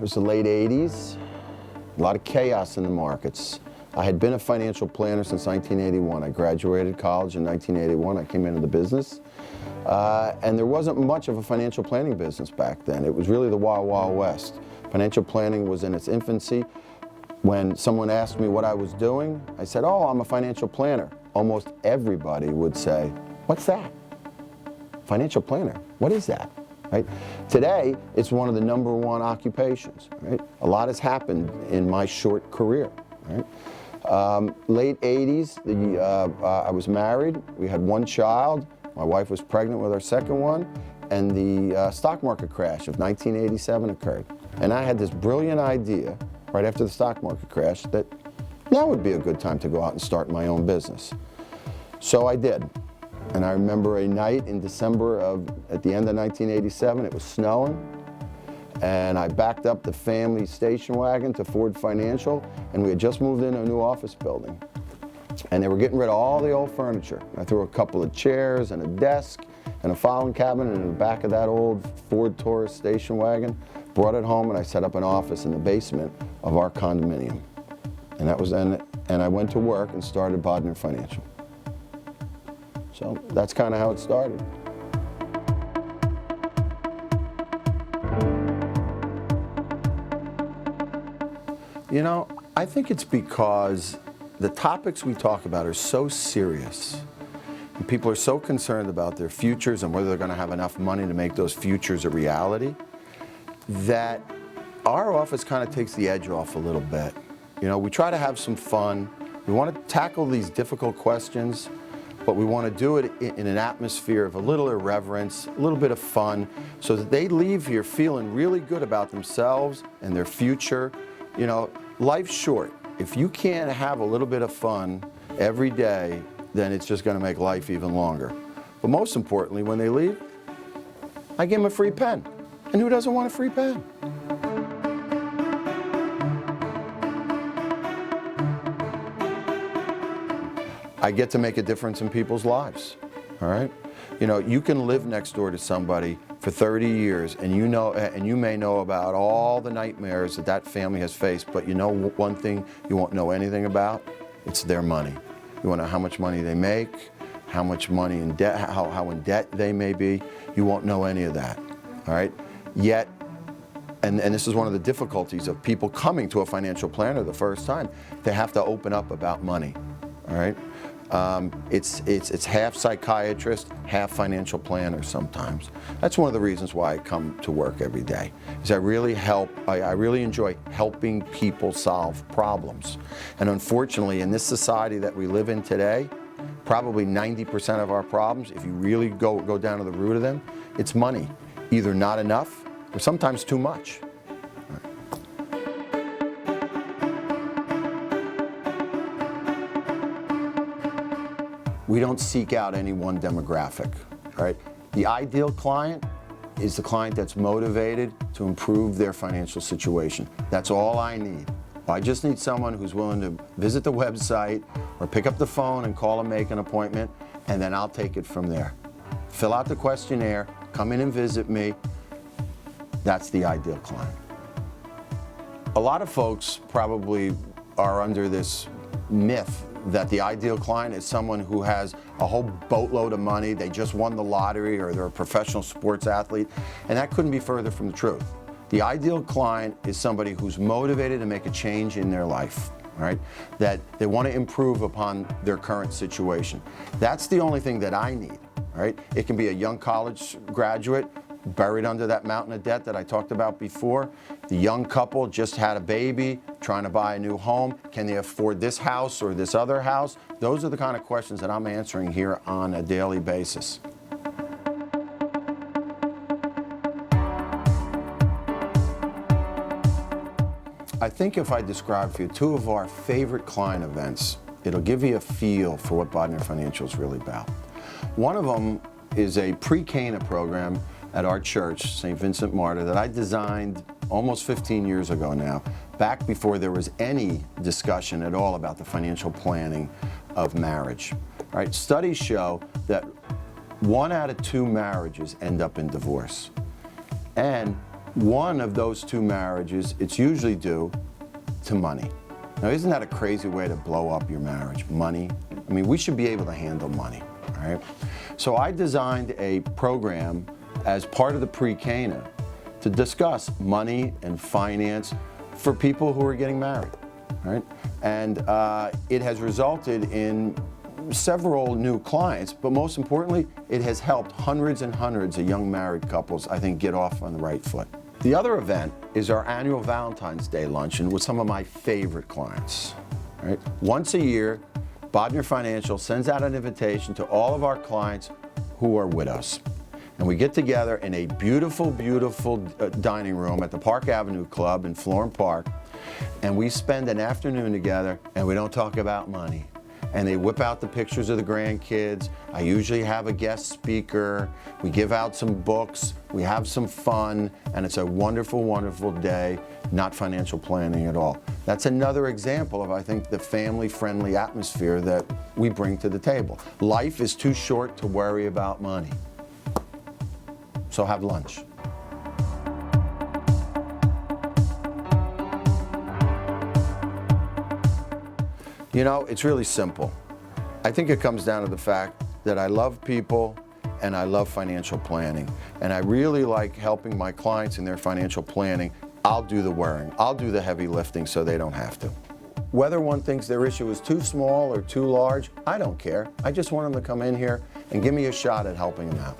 was the late 80s, a lot of chaos in the markets. I had been a financial planner since 1981. I graduated college in 1981. I came into the business. And there wasn't much of a financial planning business back then. It was really the Wild Wild West. Financial planning was in its infancy. When someone asked me what I was doing, I said, oh, I'm a financial planner. Almost everybody would say, what's that? Financial planner, what is that? Right? Today, it's one of the #1 occupations. Right? A lot has happened in my short career. Right? Late 80s, I was married. We had one child. My wife was pregnant with our second one, and the stock market crash of 1987 occurred. And I had this brilliant idea right after the stock market crash that now would be a good time to go out and start my own business. So I did. And I remember a night in December at the end of 1987, it was snowing, and I backed up the family station wagon to Ford Financial, and we had just moved into a new office building. And they were getting rid of all the old furniture. I threw a couple of chairs and a desk and a filing cabinet in the back of that old Ford Taurus station wagon, brought it home, and I set up an office in the basement of our condominium. And that was then, and I went to work and started Bodnar Financial. So that's kind of how it started. You know, I think it's because the topics we talk about are so serious, and people are so concerned about their futures and whether they're going to have enough money to make those futures a reality, that our office kind of takes the edge off a little bit. You know, we try to have some fun. We want to tackle these difficult questions, but we want to do it in an atmosphere of a little irreverence, a little bit of fun, so that they leave here feeling really good about themselves and their future. You know, life's short. If you can't have a little bit of fun every day, then it's just going to make life even longer. But most importantly, when they leave, I give them a free pen. And who doesn't want a free pen? I get to make a difference in people's lives, all right? You know, you can live next door to somebody for 30 years and you may know about all the nightmares that family has faced, but you know one thing you won't know anything about? It's their money. You won't know how much money they make, how much money in debt, how in debt they may be. You won't know any of that, all right? Yet, and this is one of the difficulties of people coming to a financial planner the first time, they have to open up about money, all right? It's half psychiatrist, half financial planner sometimes. That's one of the reasons why I come to work every day, is I really enjoy helping people solve problems. And unfortunately, in this society that we live in today, probably 90% of our problems, if you really go down to the root of them, it's money. Either not enough, or sometimes too much. We don't seek out any one demographic, right? The ideal client is the client that's motivated to improve their financial situation. That's all I need. I just need someone who's willing to visit the website or pick up the phone and call and make an appointment, and then I'll take it from there. Fill out the questionnaire, come in and visit me. That's the ideal client. A lot of folks probably are under this myth that the ideal client is someone who has a whole boatload of money, they just won the lottery, or they're a professional sports athlete, and that couldn't be further from the truth. The ideal client is somebody who's motivated to make a change in their life, right? That they want to improve upon their current situation. That's the only thing that I need, right? It can be a young college graduate buried under that mountain of debt that I talked about before. The young couple just had a baby, trying to buy a new home. Can they afford this house or this other house? Those are the kind of questions that I'm answering here on a daily basis. I think if I describe for you two of our favorite client events, it'll give you a feel for what Bodnar Financial is really about. One of them is a pre-Cana program at our church, St. Vincent Martyr, that I designed almost 15 years ago now, back before there was any discussion at all about the financial planning of marriage. Right? Studies show that 1 out of 2 marriages end up in divorce. And one of those two marriages, it's usually due to money. Now, isn't that a crazy way to blow up your marriage? Money? I mean, we should be able to handle money, all right? So I designed a program as part of the pre-Cana to discuss money and finance for people who are getting married, right? And it has resulted in several new clients, but most importantly, it has helped hundreds and hundreds of young married couples, I think, get off on the right foot. The other event is our annual Valentine's Day luncheon with some of my favorite clients, right? Once a year, Bodnar Financial sends out an invitation to all of our clients who are with us. And we get together in a beautiful, beautiful dining room at the Park Avenue Club in Florham Park, and we spend an afternoon together, and we don't talk about money. And they whip out the pictures of the grandkids. I usually have a guest speaker. We give out some books. We have some fun. And it's a wonderful, wonderful day, not financial planning at all. That's another example of, I think, the family-friendly atmosphere that we bring to the table. Life is too short to worry about money. So have lunch. You know, it's really simple. I think it comes down to the fact that I love people and I love financial planning. And I really like helping my clients in their financial planning. I'll do the worrying. I'll do the heavy lifting so they don't have to. Whether one thinks their issue is too small or too large, I don't care. I just want them to come in here and give me a shot at helping them out.